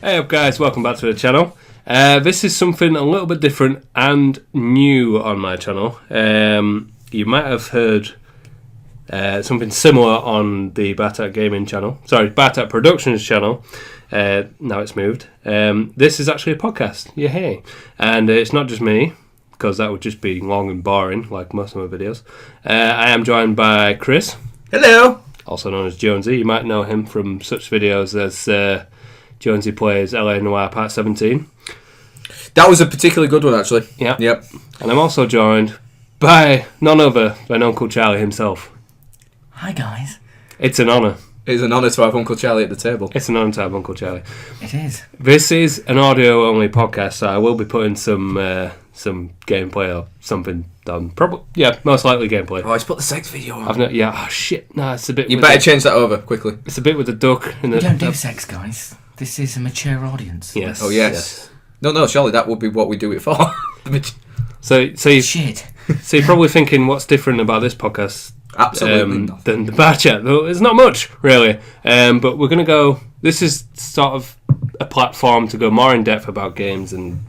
Hey up guys, welcome back to the channel. This is something a little bit different and new on my channel. You might have heard something similar on the Batat Gaming channel. Sorry, Batat Productions channel. Now it's moved. This is actually a podcast. Yeah, hey. And it's not just me, because that would just be long and boring, like most of my videos. I am joined by Chris. Hello. Also known as Jonesy. You might know him from such videos as Jonesy Plays LA Noire Part 17. That was a particularly good one, actually. Yeah. Yep. And I'm also joined by none other than Uncle Charlie himself. Hi, guys. It's an honour. It's an honour to have Uncle Charlie at the table. It's an honour to have Uncle Charlie. It is. This is an audio-only podcast, so I will be putting some gameplay or something done. Probably, yeah, most likely gameplay. Oh, he's put the sex video on. I've not. Yeah. Oh shit. No, it's a bit. You better change that over quickly. It's a bit with the duck. And We don't do sex, guys. This is a mature audience. Yes. Oh yes. No, surely that would be what we do it for. So you Shit. so you're probably thinking, what's different about this podcast? Absolutely nothing. Than the bar chat. Well, there's not much really. But we're gonna go. This is sort of a platform to go more in depth about games and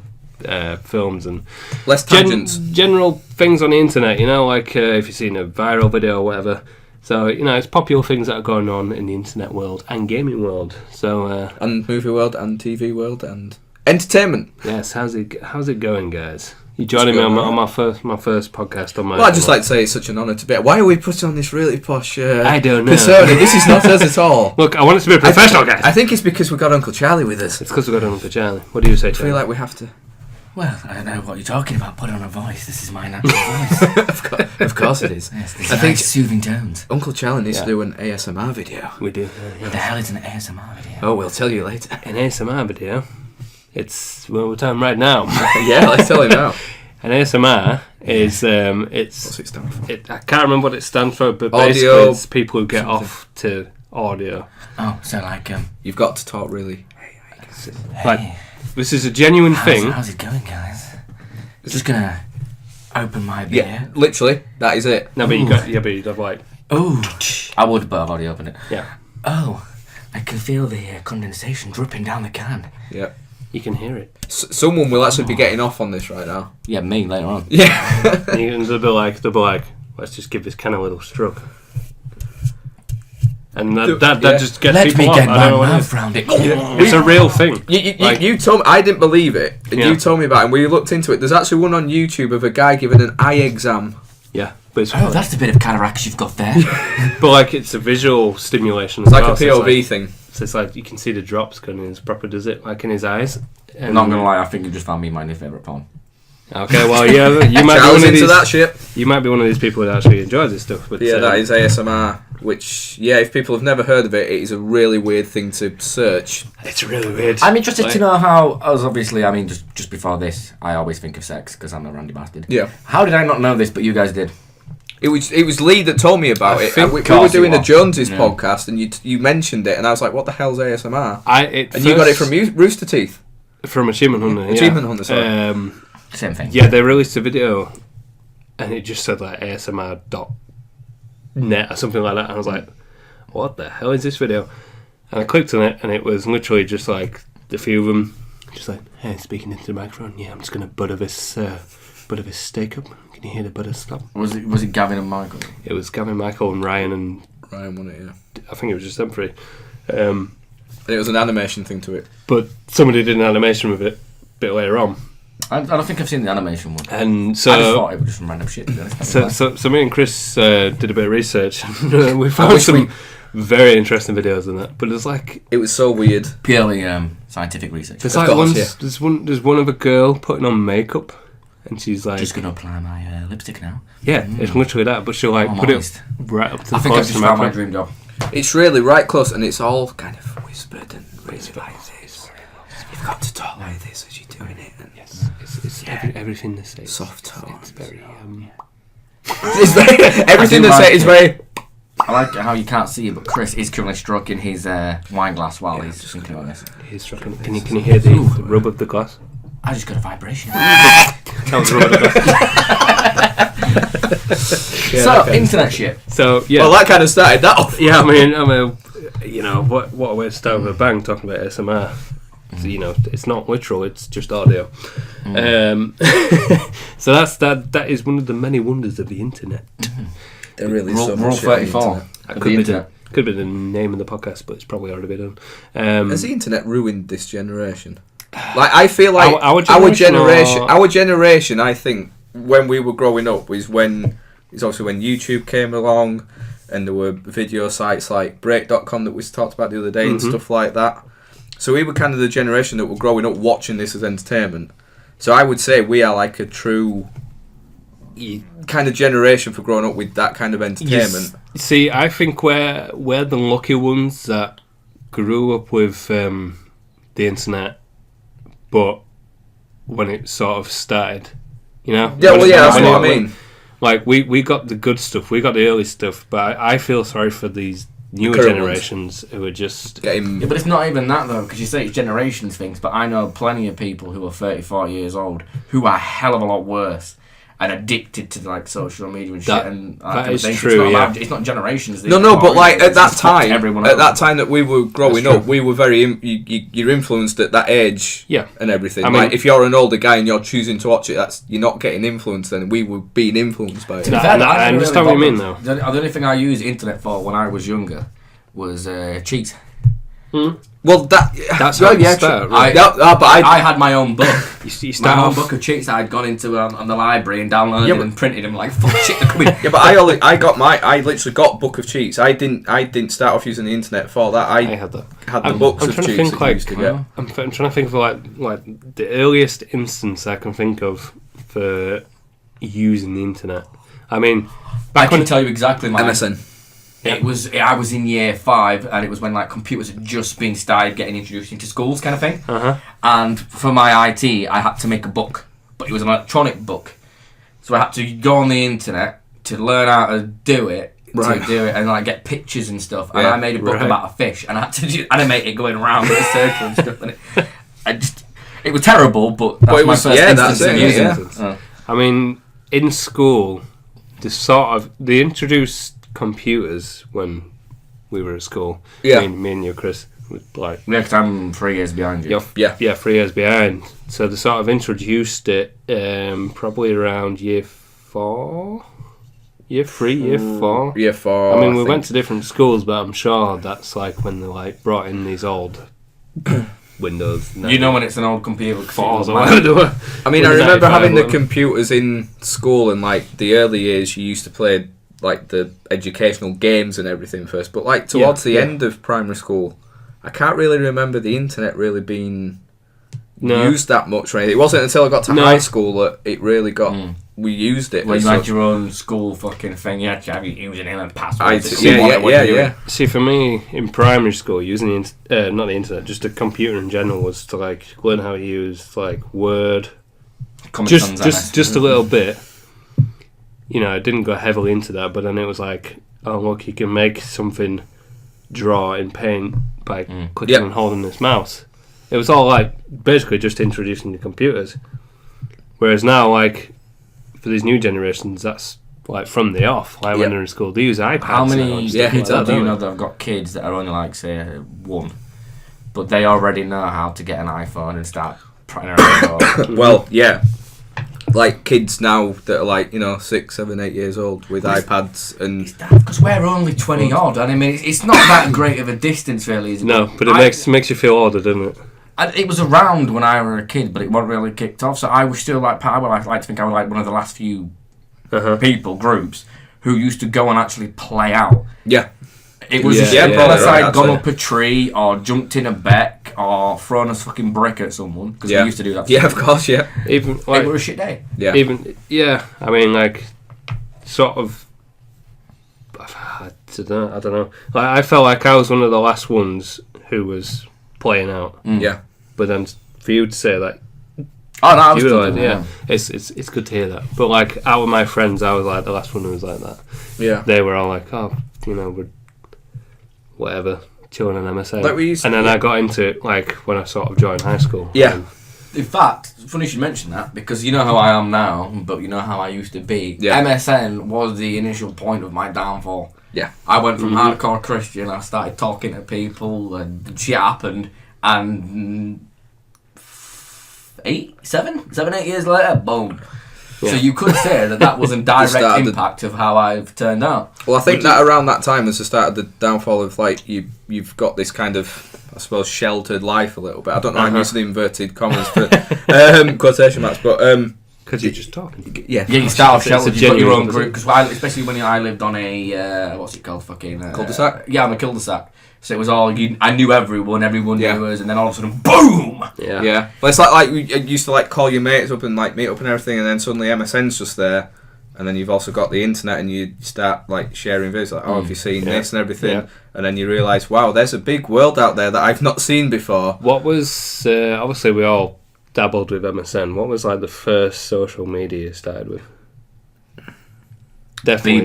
films and Less tangents. general things on the internet. You know, like if you've seen a viral video or whatever. So you know, it's popular things that are going on in the internet world and gaming world. So And movie world and TV world and entertainment. yes, how's it going, guys? You joining me on my first podcast on my. Well, I'd just like to say it's such an honour to be. Why are we putting on this really posh I don't know. persona? This is not us at all. Look, I want it to be a professional, guys. I think it's because we've got Uncle Charlie with us. It's because we've got Uncle Charlie. What do you say, I Charlie? feel like we have to. Well, I don't know what you're talking about. Put on a voice. This is my natural voice. Of course it is. Yes, this I think soothing tones. Uncle Charlie needs Yeah. to do an ASMR video. We do. What the hell is an ASMR video? Oh, we'll tell you later. An ASMR video. It's we're telling right now. Yeah, let's tell him now. An ASMR is What's it's it stand for? I can't remember what it stands for, but Audio basically it's people who get something. off to audio. Oh, so like, You've got to talk really. Like, this is a genuine thing. How's it going, guys? Just gonna open my beer. Yeah, literally, that is it. No, but you'd have like Oh, I would, but I've already opened it. yeah. Oh, I can feel the condensation dripping down the can. Yeah. You can hear it. Someone will actually be getting off on this right now. Yeah, me later on. Yeah. And they'll be like, let's just give this can a little stroke. And that Yeah. just gets Let people me off. get I my don't know what it mouth is. round it. It's a real thing. You told me, I didn't believe it, and Yeah. you told me about it, and we looked into it. There's actually one on YouTube of a guy giving an eye exam. Yeah, but it's Oh, that's a bit of cataracts you've got there. but like it's a visual stimulation. It's as like well, a so POV thing. So it's like you can see the drops going in as proper, does it? Like in his eyes. I'm not gonna lie, I think you just found me my new favourite porn. Okay, well, yeah, you might be Charles one of into these. that shit. You might be one of these people that actually enjoys this stuff. But Yeah, that is ASMR. Which, yeah, if people have never heard of it, it is a really weird thing to search. It's really weird. I'm interested to know how, as obviously, I mean, just before this, I always think of sex because I'm a randy bastard. Yeah. How did I not know this, but you guys did? It was Lee that told me about it. think We were Carsey doing the was. Joneses Yeah. podcast, and you mentioned it, and I was like, "What the hell's ASMR?" And And you got it from Rooster Teeth. from Achievement Hunter. Yeah. Achievement Hunter, sorry. Same thing. Yeah, they released a video, and it just said like ASMR.net or something like that. And I was like, "What the hell is this video?" And I clicked on it, and it was literally just like the few of them, just like, "Hey, speaking into the microphone. Yeah, I'm just gonna butter this steak up. Can you hear the butter stop?" Was it Gavin and Michael? It was Gavin, Michael, and Ryan, and Ryan won it, yeah. I think it was just them three. And it was an animation thing to it. But somebody did an animation with it a bit later on, I don't think I've seen the animation one. and I just so. thought it was just some random shit. To be honest. So me and Chris did a bit of research. And we found some very interesting videos in that. But it's like It was so weird. Purely scientific research. there's Of like course, there's one of a girl putting on makeup, and she's like, Just gonna apply my lipstick now. yeah, it's literally that. But she'll like I'm put honest. it right up to I the think I've close to just the found my microphone. dream job. It's really right close, and it's all kind of whispered and really like this. You've got to talk like this as you're doing it. And Yes, it's everything they say. Soft It's tones. very it's very, everything they like say is it. very. I like how you can't see it, but Chris is currently stroking his wine glass while he's thinking about this. He's striking. Can you hear the rub of the glass? I just got a vibration. That was the rub of the glass. Yeah, So, internet shit. So yeah. Well, that kind of started that off. Yeah, I mean, you know, what a way to start with a bang talking about ASMR. So, it's not literal; it's just audio. So that is one of the many wonders of the internet. There really is Rule, so rule much shit on the 34 internet. of the internet. Could be the name of the podcast, but it's probably already been done. Has the internet ruined this generation? Like, I feel like Our our generation, I think, when we were growing up, is when it's obviously when YouTube came along, and there were video sites like Break.com that we talked about the other day and stuff like that. So we were kind of the generation that were growing up watching this as entertainment. So I would say we are like a true kind of generation for growing up with that kind of entertainment. See, I think we're the lucky ones that grew up with the internet, but when it sort of started, Yeah, that's what I mean. Like, we got the good stuff, we got the early stuff, but I feel sorry for these newer generations who are just... Yeah, but it's not even that, though, because you say it's generations things, but I know plenty of people who are 34 years old who are a hell of a lot worse and addicted to, like, social media and shit. And that is things. true, It's not generations. No, but, like, at that time that we were growing That's up, we were very... you're influenced at that age and everything. I mean, like, if you're an older guy and you're choosing to watch it, you're not getting influenced, then we were being influenced by it. I understand what you mean, though. The only thing I used internet for when I was younger was cheats. Well, that's how you start. Right? But I had my own book. You start my own off... book of cheats that I'd gone into on the library and downloaded and printed them like fuck shit. Yeah, but I literally got book of cheats. I didn't start off using the internet for that. I had the books of cheats. I'm trying to think of like the earliest instance I can think of for using the internet. I mean, I can tell you exactly mine. MSN. I was in year 5, and it was when like computers had just been started getting introduced into schools, kind of thing. And for my IT, I had to make a book, but it was an electronic book, so I had to go on the internet to learn how to do it, and like get pictures and stuff. And I made a book about a fish, and I had to animate it going around in a circle and stuff. And it was terrible, but that was my first instance of using it. I mean, in school, they introduced computers when we were at school. Me and you, Chris, like... Yeah, because I'm 3 years behind you. 3 years behind. So they sort of introduced it probably around year 4? Year 3, year 4? Year 4, I mean, we went to different schools, but I'm sure that's like when they like brought in these old Windows. You know when it's an old computer. I mean, I remember having the computers in school, and like the early years you used to play like the educational games and everything first, but like towards the end of primary school, I can't really remember the internet really being used that much. Right? It wasn't until I got to high school that it really got. We used it. Well, you had your own school fucking thing. You had to have your username and password. See, for me in primary school, using not the internet, just a computer in general, was to like learn how to use like Word, just a little bit. I didn't go heavily into that, but then it was like, oh look, you can make something draw in paint by clicking and holding this mouse. It was all like basically just introducing the computers. Whereas now, like for these new generations, that's like from the off. Like when they're in school, they use iPads. How many kids like do you know that have got kids that are only like say 1, but they already know how to get an iPhone and start prying around? Well, yeah. Like kids now that are like 6, 7, 8 years old with iPads and because we're only 20 odd, and I mean it's not that great of a distance really, is it? No, but it makes you feel older, doesn't it? It was around when I was a kid, but it wasn't really kicked off. So I was still like I would like to think I was like one of the last few groups who used to go and actually play out. Yeah. It was unless I'd gone up a tree or jumped in a beck or thrown a fucking brick at someone, because we used to do that. Yeah, of course, yeah. Even like, it was a shit day. Yeah. I mean, like, sort of. I don't know. Like, I felt like I was one of the last ones who was playing out. Yeah. But then for you to say that. Oh no, I was good. It's good to hear that. But like, out of my friends, I was like the last one who was like that. Yeah. They were all like, oh, we're whatever, chilling on MSN. Like and then I got into it like when I sort of joined high school. Yeah. In fact, it's funny you should mention that, because you know how I am now, but you know how I used to be. Yeah. MSN was the initial point of my downfall. Yeah. I went from hardcore Christian, I started talking to people, and shit happened, and 7, 8 years later, boom. Yeah. So you could say that was a direct impact of how I've turned out. Well, I think that around that time was the start of the downfall of like you've got this kind of, I suppose, sheltered life a little bit. I don't know. I'm using the inverted commas for quotation marks, but because you're just talking. Yeah, you start off It's a sheltered. You've got your own genuine- group. Because especially when I lived on a what's it called, fucking cul-de-sac. Yeah, on a cul-de-sac. So it was all I knew everyone Yeah. knew us, and then all of a sudden, boom! Yeah. Well, it's like you used to like call your mates up and like meet up and everything, and then suddenly MSN's just there, and then you've also got the internet, and you start like sharing videos like, oh, have you seen this and everything, and then you realise, wow, there's a big world out there that I've not seen before. What was obviously we all dabbled with MSN. What was like the first social media you started with? Definitely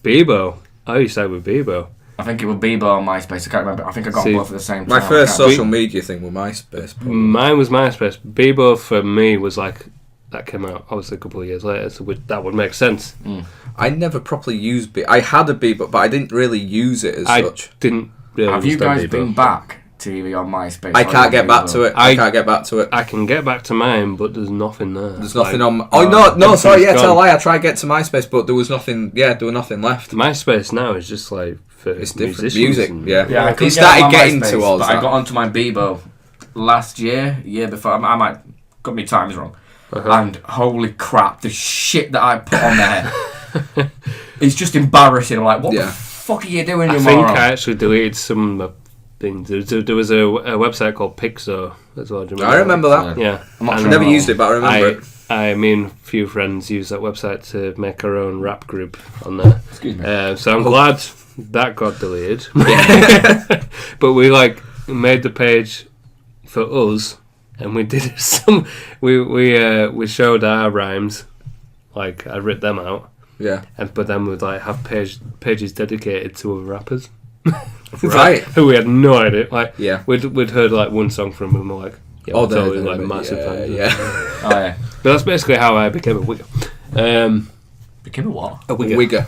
Bebo. Oh, you started with Bebo. I think it was Bebo on MySpace. I can't remember. I think I got both at the same time. My first social media thing was MySpace. Probably. Mine was MySpace. Bebo for me was like, that came out obviously a couple of years later, so that would make sense. I never properly used Bebo. I had a Bebo, but I didn't really use it as such. Didn't really Have you guys Bebo. been back to on MySpace? I can't get back to it. I can't get back to it. I can get back to mine, but there's nothing there. There's nothing like, on. Oh no! Sorry, everything's tell a gone. lie. I tried to get to MySpace, but there was nothing. Yeah, there was nothing left. MySpace now is just like for It's different musicians music. and- Yeah, Yeah, I It couldn't started get on getting MySpace, towards but that. I got onto my Bebo last year before. I might got me times wrong. And holy crap, the shit that I put on there, it's just embarrassing. I'm like, what the fuck are you doing, you I think moron? I actually deleted some things. There was a website called Pixo as well. Do you I remember that. Yeah, I'm not I sure never about used it, but I remember it. Me and a few friends used that website to make our own rap group on there. Excuse me. So I'm glad that got deleted. But we like made the page for us, and we did some. We showed our rhymes, like I writ them out, Yeah. but then we'd like have pages dedicated to other rappers. Right. Who we had no idea. Like Yeah. we'd heard like one song from them, and we're like, yeah, we're totally like massive fans. Yeah. Oh yeah. But that's basically how I became a wigger. Became a what? A wigger. Wigger.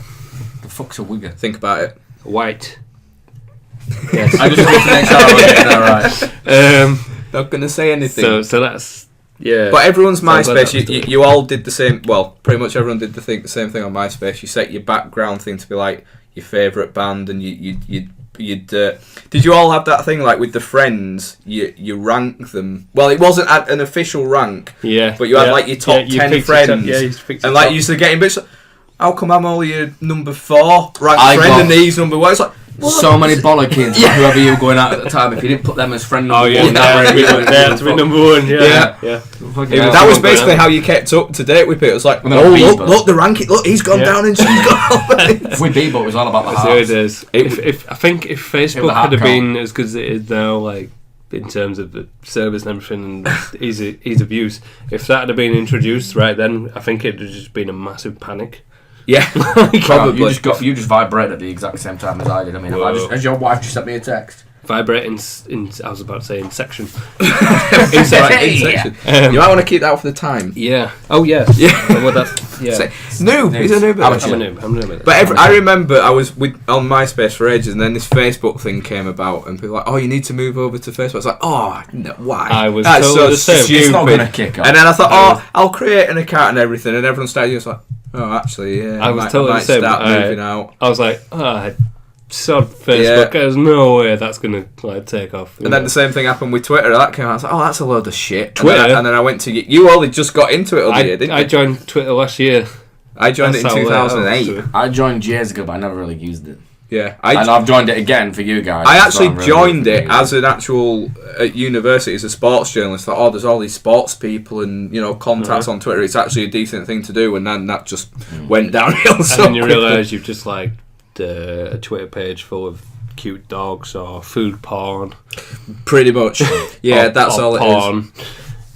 The fuck's a wigger? Think about it. White. I just wanted to make sure I was getting that right. Not gonna say anything. So that's But everyone's So I'm glad MySpace. that was done. You all did the same. Well, pretty much everyone did the same thing on MySpace. You set your background thing to be like your favourite band, and you'd. Did you all have that thing like with the friends? You rank them. Well, it wasn't an official rank. Yeah. But you had like your top 10 friends, you picked and your like top. you used to get in bits. Like, how come I'm only your number 4 ranked I friend got- and he's number 1? It's like So many bollockins, whoever you were going out at the time, if you didn't put them as friend number Oh yeah, one, that they would had to be number one. Yeah. Yeah. Fucking hell. that was someone basically going how you kept up to date with it. It was like, And then look, the ranking. Look, he's gone Yeah. down and she's gone. With Bebo, it was all about the That's how it hearts. is. If I think if Facebook the had have heart been as good as it is now, like in terms of the service and everything and ease of use, if that had been introduced right then, I think it'd have just been a massive panic. Yeah, probably. You just vibrated at the exact same time as I did. I mean, as your wife just sent me a text. Vibrating in I was about to say in section. In section. You might want to keep that for the time. Yeah. Oh yeah. Yeah. Well, that's yeah. Noob. He's a noob. How much I'm a noob at it. But I remember I was on MySpace for ages, and then this Facebook thing came about, and people were like, "Oh, you need to move over to Facebook." It's like, "Oh, no, why?" I was That's totally the same. stupid. It's not gonna kick off. And then I thought, "Oh, I'll create an account and everything," and everyone started just like, "Oh, actually, yeah." I was totally might the same. start moving out. I was like, sod Facebook. There's no way that's gonna like take off. And then the same thing happened with Twitter. That came out. I was like, "Oh, that's a load of shit." Twitter? And then I went to you. Only just got into it other year, didn't I you? joined Twitter last year. I joined it in That's how late I was 2008. to it. I joined years ago, but I never really used it. Yeah, And I've joined it again for you guys. I so actually I'm really joined it confused. as an actual at university as a sports journalist. Thought, there's all these sports people and contacts on Twitter. It's actually a decent thing to do, and then that just went downhill. And So then you quickly. realise you've just like a Twitter page full of cute dogs or food porn. Pretty much, yeah, or, that's or all it porn. is.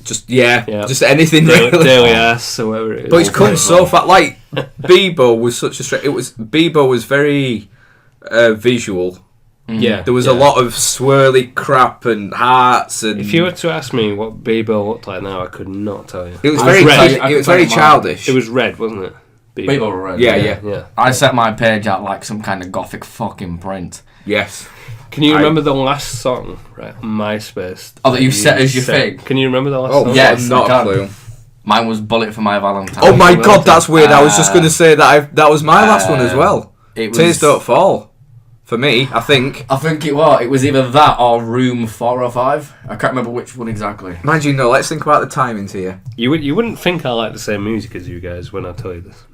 Just just anything Daily, really. daily ass or whatever it is. But it's come so far. Like Bebo was such a Bebo was very visual. Yeah, There was a lot of swirly crap and hearts and. If you were to ask me what Bebo looked like now, I could not tell you. it was I very was ready. it I was could very tell you childish. It was red, wasn't it? Bebo were red. Yeah. Yeah. I set my page out like some kind of gothic fucking print. Yes. Can you remember the last song, right, on MySpace? Oh, that you set as your thing? Can you remember the last Oh, song? yes, not I a can. clue. Mine was Bullet for My Valentine. Oh my god, that's weird. I was just going to say that was my last one as well. It was, Tears Don't Fall. For me, I think. I think it was. It was either that or Room 4 or 5. I can't remember which one exactly. Mind you, no, let's think about the timings here. You wouldn't think I like the same music as you guys when I tell you this.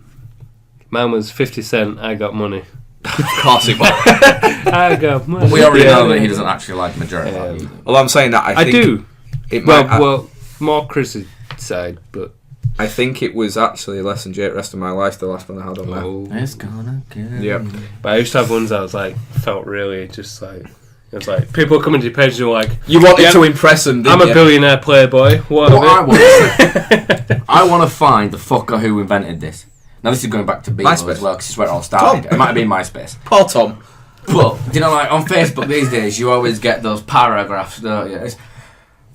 Mine was 50 Cent, I Got Money. Of course it was. I got money. But we already know that he doesn't actually like the majority of that music. Well, I'm saying that I think do. It might, Well, more Chris's side, but... I think it was actually Less Than Jake, Rest of My Life, the last one I had on there. Oh. It's gonna get Yep. But I used to have ones that was like, felt really just like... It was like, people coming to your page and were like... You wanted to impress them, didn't I'm you? a billionaire playboy. What of it? I want to find the fucker who invented this. Now this is going back to Beatles MySpace. as well, because it's where it all started. Tom. It might have been MySpace. Poor Tom. But, you know, like on Facebook these days, you always get those paragraphs, don't you? It's,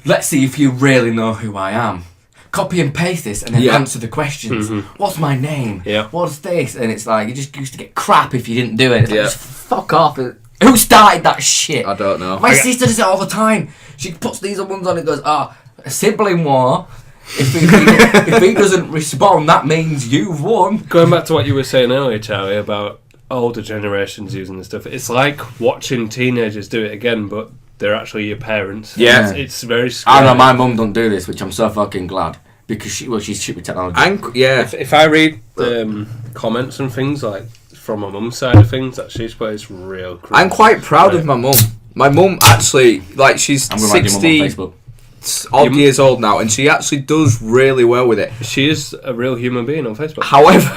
let's see if you really know who I am. Copy and paste this and then answer the questions. What's my name? Yeah. What's this? And it's like, you just used to get crap if you didn't do it. It's like, Yeah. just fuck off. Who started that shit? I don't know. My sister does it all the time. She puts these ones on and goes, a sibling war. If he doesn't respond, that means you've won. Going back to what you were saying earlier, Charlie, about older generations using this stuff, it's like watching teenagers do it again, but they're actually your parents. Yeah. It's very scary. I know my mum don't do this, which I'm so fucking glad. Because she's shit with technology. If I read comments and things like from my mum's side of things that she's put, it's real cringe. I'm quite proud of my mum. My mum actually, like, she's I'm gonna write your mum on 60 Facebook. odd years old now, and she actually does really well with it. She is a real human being on Facebook. However,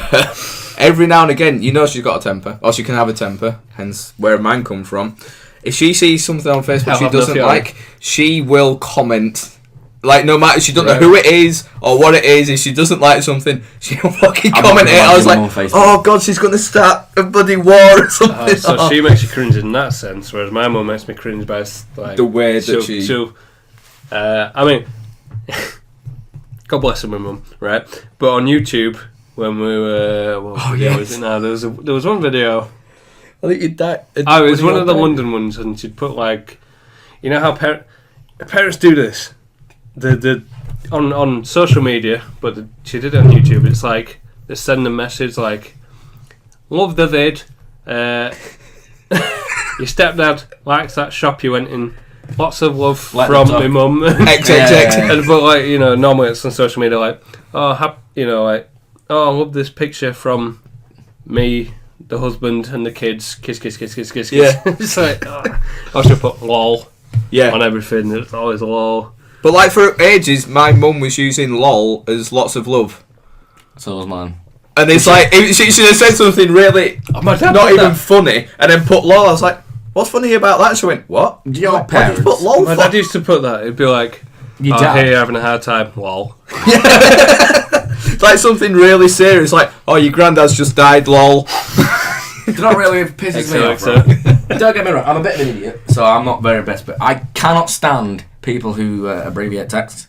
every now and again, you know she's got a temper, or she can have a temper, hence where mine come from. If she sees something on Facebook she doesn't like, she will comment. Like, no matter, she doesn't know who it is or what it is, if she doesn't like something, she'll fucking comment it. I was like, oh god, she's going to start a bloody war or something. So she makes you cringe in that sense, whereas my mum makes me cringe by like the way that she'll I mean, God bless her, my mum, right? But on YouTube, when we were, was it now? There was one video. I think you died. It was one of the London ones, and she'd put like, you know how parents do this, on social media, but she did it on YouTube. It's like they send a message like, "Love the vid, your stepdad likes that shop you went in. Lots of love from my mum." XXX. But like, you know, normally it's on social media like, I love this picture from me, the husband and the kids. Kiss, kiss, kiss, kiss, kiss, kiss. Yeah. It's like, I should put lol on everything. It's always lol. But like for ages, my mum was using lol as lots of love. So was mine. And it's like, she should have said something really not even funny, and then put lol. I was like, what's funny about that? She went, what? Your parents. Put lol My for? dad used to put that. It'd be like, hey, you're having a hard time. Lol. It's like something really serious, like, oh, your granddad's just died, lol. Do not really pisses me off. Right? Don't get me wrong, I'm a bit of an idiot, so I'm not very best, but I cannot stand people who abbreviate texts.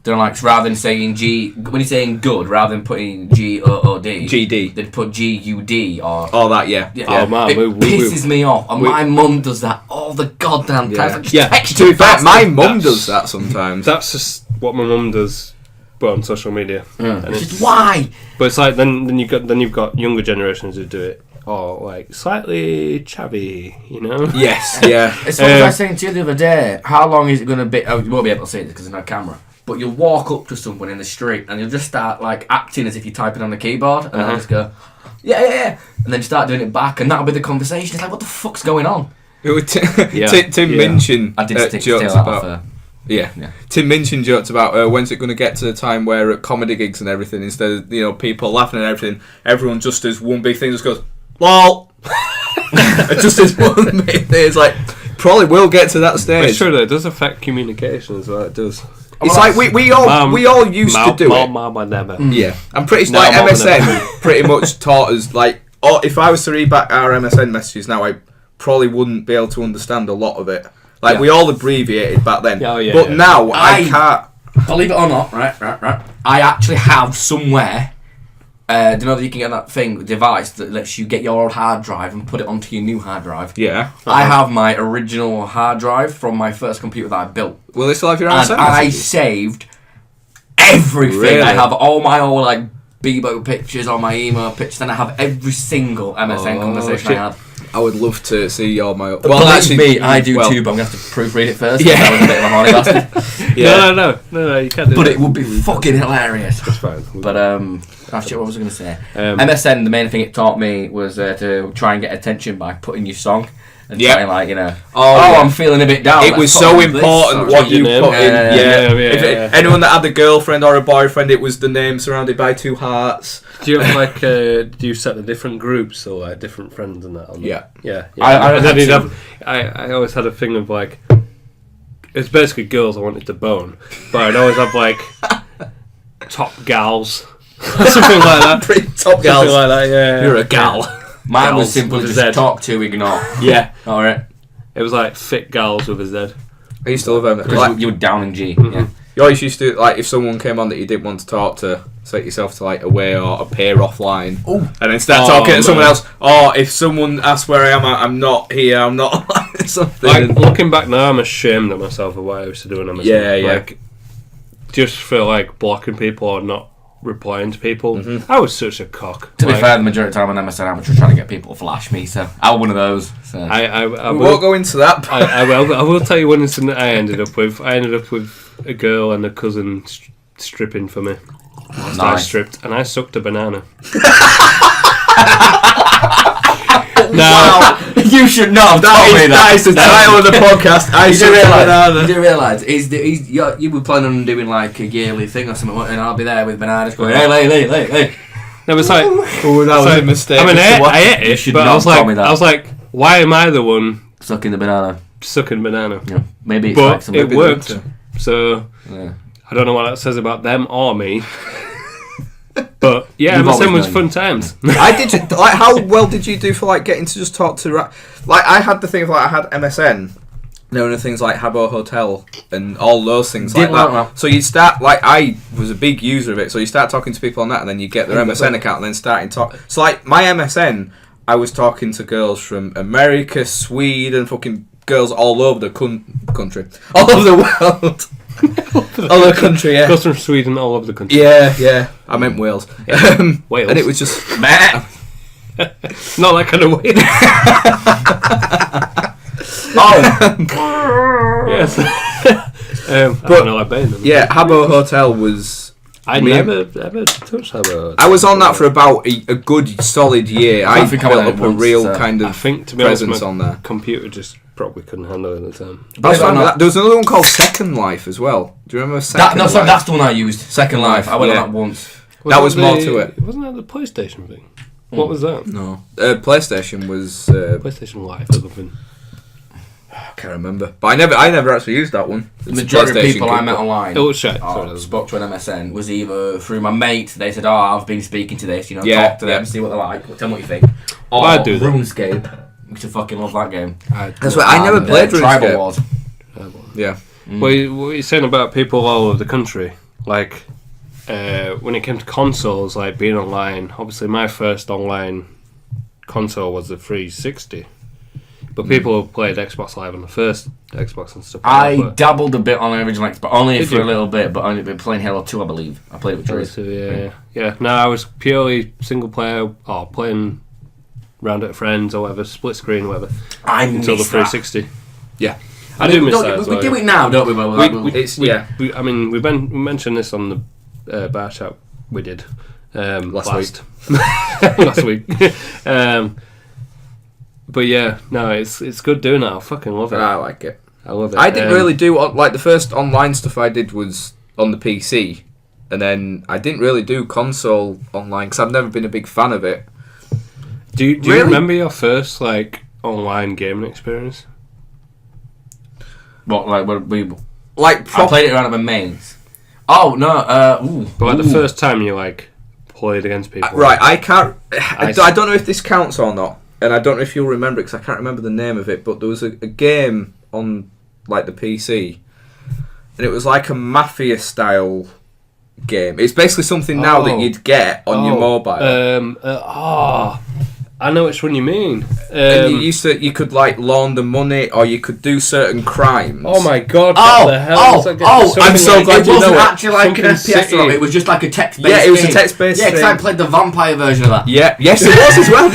They're like, rather than saying G, when you're saying good, rather than putting GOOD, GD. they'd put GUD or. Oh, that, yeah. Oh, man. It pisses me off, and my mum does that all the goddamn time. Like, just text to be it fair, faster. my mum does that sometimes. That's just what my mum does, but on social media. Yeah. And Just why? But it's like then you've got younger generations who do it, or like slightly chavvy, you know. Yes, yeah. It's what I was saying to you the other day. How long is it going to be? Oh, you won't be able to see this because there's no camera. But you'll walk up to someone in the street and you'll just start like acting as if you're typing on the keyboard, and they'll just go, yeah, and then you start doing it back, and that'll be the conversation. It's like, what the fuck's going on? Tim Minchin I did jokes about. Yeah. Tim Minchin joked about when's it going to get to the time where at comedy gigs and everything, instead of people laughing and everything, everyone just does one big thing, just goes lol. Just as one big thing. It's like probably will get to that stage. But it's true though, it does affect communication as well. It does. It's like we all used to do it. Mama never. Yeah, I'm pretty sure like MSN pretty much taught us like. Oh, if I was to read back our MSN messages now, I probably wouldn't be able to understand a lot of it. Like we all abbreviated back then, but now I can't. Believe it or not, right. I actually have somewhere do you know that you can get that device that lets you get your old hard drive and put it onto your new hard drive? Yeah. I have my original hard drive from my first computer that I built. Will they still have your And MSN I messages? saved everything. Really? I have all my old like Bebo pictures, all my email pictures, and I have every single MSN conversation shit. I had. I would love to see all my... Well, actually, me, I do too, but I'm going to have to proofread it first. Yeah. I was a bit of a horny bastard. Yeah. No, you can't do But that. it would be fucking hilarious. It's fine. But, actually, what was I going to say? MSN, the main thing it taught me was to try and get attention by putting your song. And trying, like, you know, I'm feeling a bit down. It was so important what you put in. Yeah. Anyone that had a girlfriend or a boyfriend, it was the name surrounded by 2 hearts. Do you have like do you set the different groups or like different friends and that on? Yeah. I always had a thing of like it's basically girls I wanted to bone, but I'd always have like top gals, something like that. Pretty top gals. Something like that. Yeah. You're a gal. Mine was Gals simple, with a just Z. talk to, ignore. Yeah. Alright. It was like thick gals with a Z. I used to love them. Because Like, you were down in G. Mm-hmm. Yeah. you always used to, like, if someone came on that you didn't want to talk to, set yourself to, like, away or appear offline. Oh. And then start talking to someone else. Or if someone asks where I am, I'm not here, I'm not something. Like looking back now, I'm ashamed of myself of what I used to do on MSN. Yeah. Like, just for like blocking people or not replying to people. Mm-hmm. I was such a cock. To be fair, the majority of the time on MSN, I was just trying to get people to flash me, so I was one of those. So. we will, won't go into that. I will tell you one incident I ended up with. I ended up with a girl and a cousin stripping for me. I Nice. stripped and I sucked a banana. Wow, you should not have told me that. That is the title of the podcast. I You do realise you were planning on doing like a yearly thing or something, and I'll be there with bananas going, hey. It was like, Oh, that was like, a mistake. I mean, I ate You it, should but not tell me that. I was like, why am I the one Sucking the banana. sucking banana? Yeah, maybe it's But like some it maybe worked. that's So Yeah. I don't know what that says about them or me. But yeah, You've MSN always was known. fun times. I did. Like, how well did you do for like getting to just talk to? Like, I had the thing of like I had MSN. There were things like Habbo Hotel and all those things like Didn't that. like that. So you start like I was a big user of it. So you start talking to people on that, and then you get their MSN account, and then starting talk. So like my MSN, I was talking to girls from America, Sweden, fucking girls all over the country, all over the world. All over the country, yeah. Girls from Sweden all over the country. Yeah. I meant Wales. Wales. And it was just... Not that kind of way. Yes. I don't know, I've been them. Yeah, Habbo Hotel was... I never touched Habbo. I was on that for about a good solid year. I think I built went up a once, real so kind of I think, to be honest, presence my on there. computer just probably couldn't handle it at the time. I was fine with that. There was another one called Second Life as well. Do you remember Second Life? That's the one I used. Second Life. I went on that once. That was more to it. Wasn't that the PlayStation thing? What was that? No. PlayStation was... PlayStation Live or something. I can't remember. But I never actually used that one. The majority of people I met online It was shit. spoke to an MSN was either through my mate. They said, I've been speaking to this, Yeah, talk to them, yeah. see what they're like, tell them what you think. Or I do that. RuneScape. I used to fucking love that game. That's why I never And, played Tribal RuneScape. Wars. Yeah. What are you saying about people all over the country? Like, when it came to consoles, like being online, obviously my first online console was the 360. But people have played Xbox Live on the first Xbox and stuff like I that. dabbled a bit on the original Xbox, only Did for you? a little bit, but only been playing Halo 2, I believe. I played it with Trace. Yeah. No, I was purely single player or playing round at friends or whatever, split screen or whatever. I Until the miss that. 360. Yeah. I do miss that as We well. do it now, don't we? I mean, we mentioned this on the bar chat we did last week. But yeah, no, it's good doing that. I fucking love it. I like it. I love it. I didn't really do like the first online stuff I did was on the PC, and then I didn't really do console online because I've never been a big fan of it. Do you Really? remember your first like online gaming experience? What, like, I Like played it around at my mains. Oh, no, But like the first time you like played against people. right, I can't. I don't know if this counts or not, and I don't know if you'll remember it because I can't remember the name of it. But there was a game on like the PC, and it was like a mafia style game. It's basically something now that you'd get on your mobile. I know which one you mean. And you could like launder money, or you could do certain crimes. Oh my god! What the hell was that game? I'm so glad you know it. It wasn't actually like an FPS City. it was just like a text-based Yeah, it was game. a text-based Yeah, because I thing. played the vampire version of that. Yeah, yes, it was as well.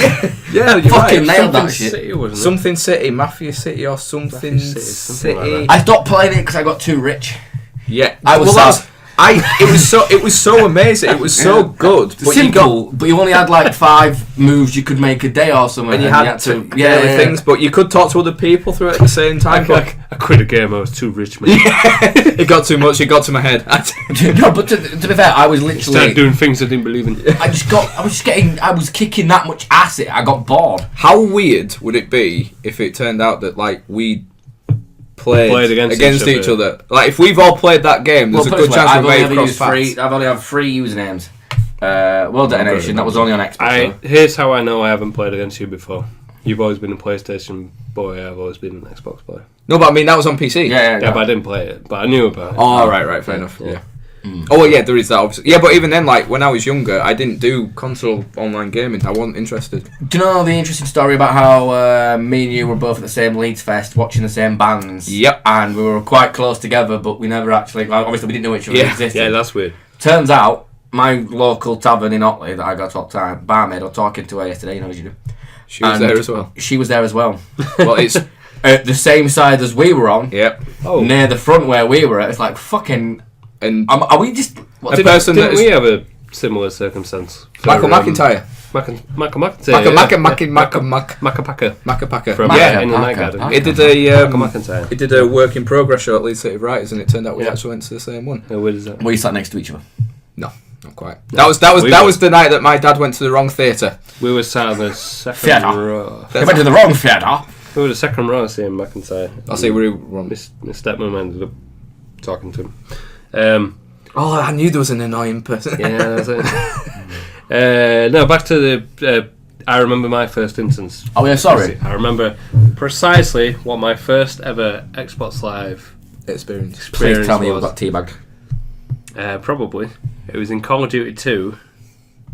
Yeah, you're Fucking right. nailed that Something shit. City, wasn't it? Something City, Mafia City, or something Mafia City, something like I stopped playing it because I got too rich. Yeah, I was sad. It was so amazing. It was so good. But Simple, but you only had like 5 moves you could make a day or something. and you had to things, but you could talk to other people through it at the same time. But I quit a game. I was too rich, man. it got too much. It got to my head. No, but to be fair, I was literally Started doing things I didn't believe in. I was kicking that much ass. I got bored. How weird would it be if it turned out that like we played against each other? Like if we've all played that game, there's a good chance we may have crossed paths. I've only had 3 usernames. World Detonation, that was only on Xbox. Here's how I know I haven't played against you before. You've always been a PlayStation boy. I've always been an Xbox boy. No, but I mean that was on PC. Yeah, But I didn't play it. But I knew about it. Oh, right, fair enough. Yeah. Oh, well, yeah, there is that, obviously. Yeah, but even then, like, when I was younger, I didn't do console online gaming. I wasn't interested. Do you know the interesting story about how me and you were both at the same Leeds Fest, watching the same bands? Yep. And we were quite close together, but we never actually... Well, obviously, we didn't know each other existed. Yeah, that's weird. Turns out, my local tavern in Otley that I got to all the time, barmaid, I was talking to her yesterday, you know as you do. She was there as well. She was there as well. Well, it's... At the same side as we were on, Yep. near the front where we were at. It's like, fucking... And are we just... the person that Didn't we have a similar circumstance? Michael McIntyre. Michael McIntyre. Macapaka. From in the Night Garden. It did Michael McIntyre. It did a work in progress show at Leeds City Writers, and it turned out we actually went to the same one. Where is that? Were you sat next to each other? No, not quite. That was the night that my dad went to the wrong theatre. We were sat on the second Theatre. row. They went to the wrong theatre. We were the second row seeing McIntyre. I'll see where he wrong. My stepmom ended up talking to him. Oh, I knew there was an annoying person. Yeah, that's it. No, back to the... I remember my first instance. Oh, yeah, sorry. I remember precisely what my first ever Xbox Live Experience. Please tell me you was. got teabagged. Probably. It was in Call of Duty 2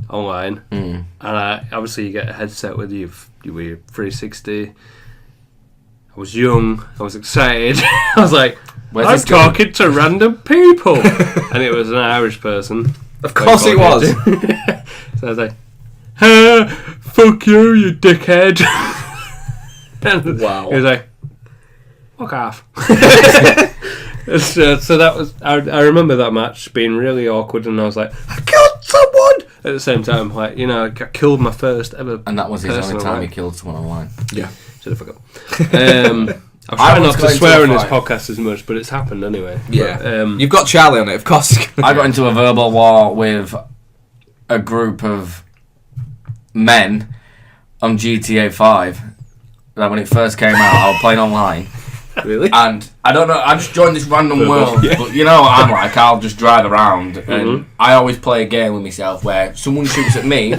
online. Mm. And obviously you get a headset with your 360. I was young. I was excited. I was like, Where's I'm this going? talking to random people. And it was an Irish person. Of course it was. So I was like, fuck you dickhead. And Wow. he was like, fuck off. So that was, I remember that match being really awkward, and I was like, I killed someone! At the same time, like, you know, I killed my first ever. And that was his only person time alive. he killed someone online. Yeah. Should have forgot. I try not to swear in this podcast as much, but it's happened anyway. Yeah. But, You've got Charlie on it, of course. I got into a verbal war with a group of men on GTA 5. Like when it first came out, I was playing online. Really? And I don't know, I just joined this random world. Yeah. But you know what I'm like, I'll just drive around. And I always play a game with myself where someone shoots at me.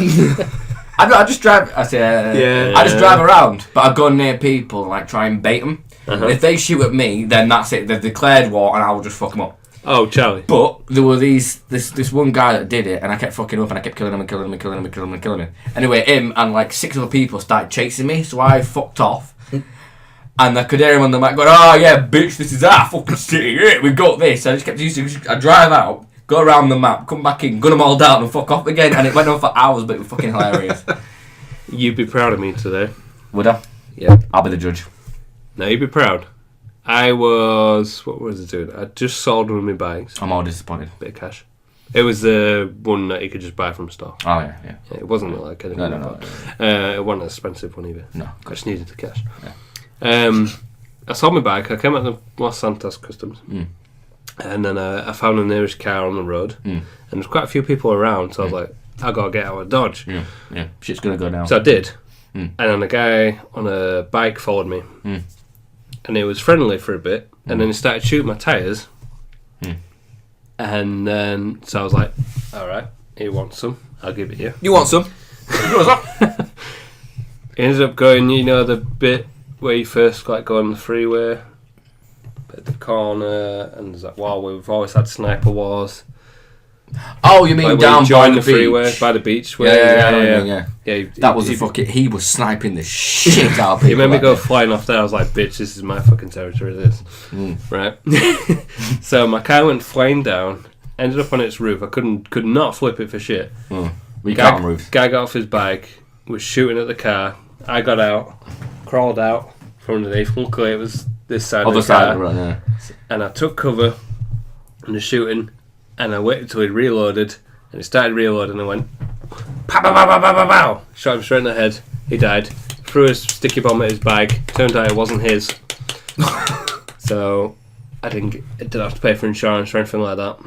I just drive. I just drive around, but I go near people and like try and bait them. And if they shoot at me, then that's it. They've declared war, and I will just fuck them up. Oh, Charlie. But there were this one guy that did it, and I kept fucking up, and I kept killing him and killing him and killing him and killing him and killing him. Anyway, him and like 6 other people started chasing me, so I fucked off. And I could hear him on the mic going, "Oh yeah, bitch, this is our fucking city. Yeah, we got this." I just kept using. I drive out, go around the map, come back in, gun them all down, and fuck off again. And it went on for hours, but it was fucking hilarious. You'd be proud of me today. Would I? Yeah. I'll be the judge. No, you'd be proud. I was... What was I doing? I just sold one of my bikes. I'm all disappointed. Bit of cash. It was the one that you could just buy from store. Oh yeah. Yeah, it wasn't like anything. No. It wasn't an expensive one either. No. I just needed the cash. Yeah. I sold my bike. I came out the Los Santos Customs. And then I found the nearest car on the road. And there's quite a few people around, so I was like, I gotta get out of Dodge. Yeah. Shit's gonna go down. So I did. And then a guy on a bike followed me. And he was friendly for a bit. And then he started shooting my tyres. And then, so I was like, alright, he wants some. I'll give it you. You want some? He ended up going, you know, the bit where you first like go on the freeway, at the corner, and there's like, wow, we've always had sniper wars. Oh, you mean Like down by the freeway, beach? by the beach. Yeah. Yeah, That was he was sniping the shit out of people. He made me like go that. flying off there. I was like, bitch, this is my fucking territory, this. Right? So my car went flying down, ended up on its roof. I could not flip it for shit. We can't move. Guy got off his bike, was shooting at the car. I got out, crawled out from underneath. Luckily, it was this side of the car. Right, yeah. And I took cover from the shooting, and I waited till he reloaded, and he started reloading, and I went, pow, pow, pow, pow, pow, pow, pow. Shot him straight in the head. He died. Threw a sticky bomb at his bike. Turned out it wasn't his. So I didn't have to pay for insurance or anything like that.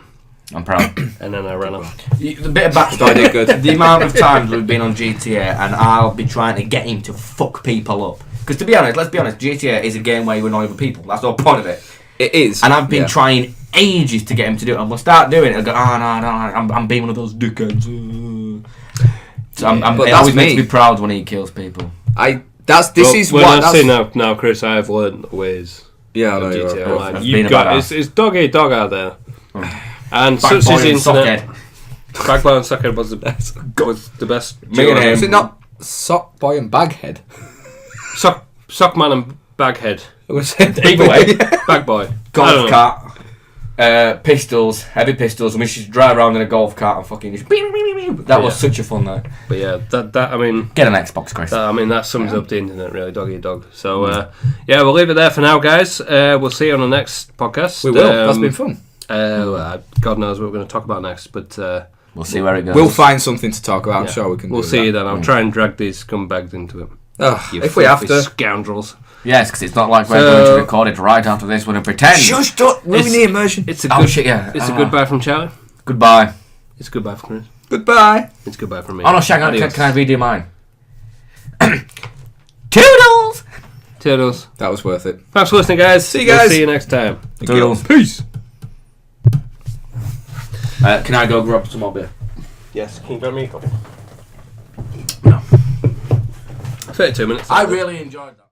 I'm proud. And then I ran off. The bit of backstory did good. The amount of times we've been on GTA and I'll be trying to get him to fuck people up. Because to be honest, let's be honest, GTA is a game where you annoy other people. That's the whole point of it. It is. And I've been trying ages to get him to do it. I'm going to start doing it. I'll go, no, I'm being one of those dickheads. So it always makes me proud when he kills people. Now, Chris, I have learned the ways. Yeah, I know GTA you Online. You've got it's dog eat dog out there. And such is the internet. Bagboy and Sockhead was the best. Is it not Sockboy and Baghead? Sockman and Baghead. Either way, Bagboy. Golf cart, pistols, heavy pistols, and we should drive around in a golf cart and fucking just. That was such a fun night. But yeah, that I mean, get an Xbox, Chris. That sums up the internet, really, dog eat dog. So yeah, we'll leave it there for now, guys. We'll see you on the next podcast. We will. That's been fun. God knows what we're going to talk about next, but we'll see where it goes. We'll find something to talk about. I'm sure we can. We'll see you then. I'll try and drag these scumbags into it. If we have to, scoundrels. Yes, because it's not like we're going to record it right after this. We're going to pretend. Shush! Don't ruin the immersion. It's a It's a goodbye from Charlie. Goodbye. It's a goodbye from Chris. Goodbye. It's goodbye from me. Oh no, Shag, can I redo mine? Toodles! Toodles. That was worth it. Thanks for listening, guys. See you guys. We'll see you next time. Toodles. Peace. Can I go grab some more beer? Yes. Can you grab me a couple? No. 32 minutes. I really enjoyed that.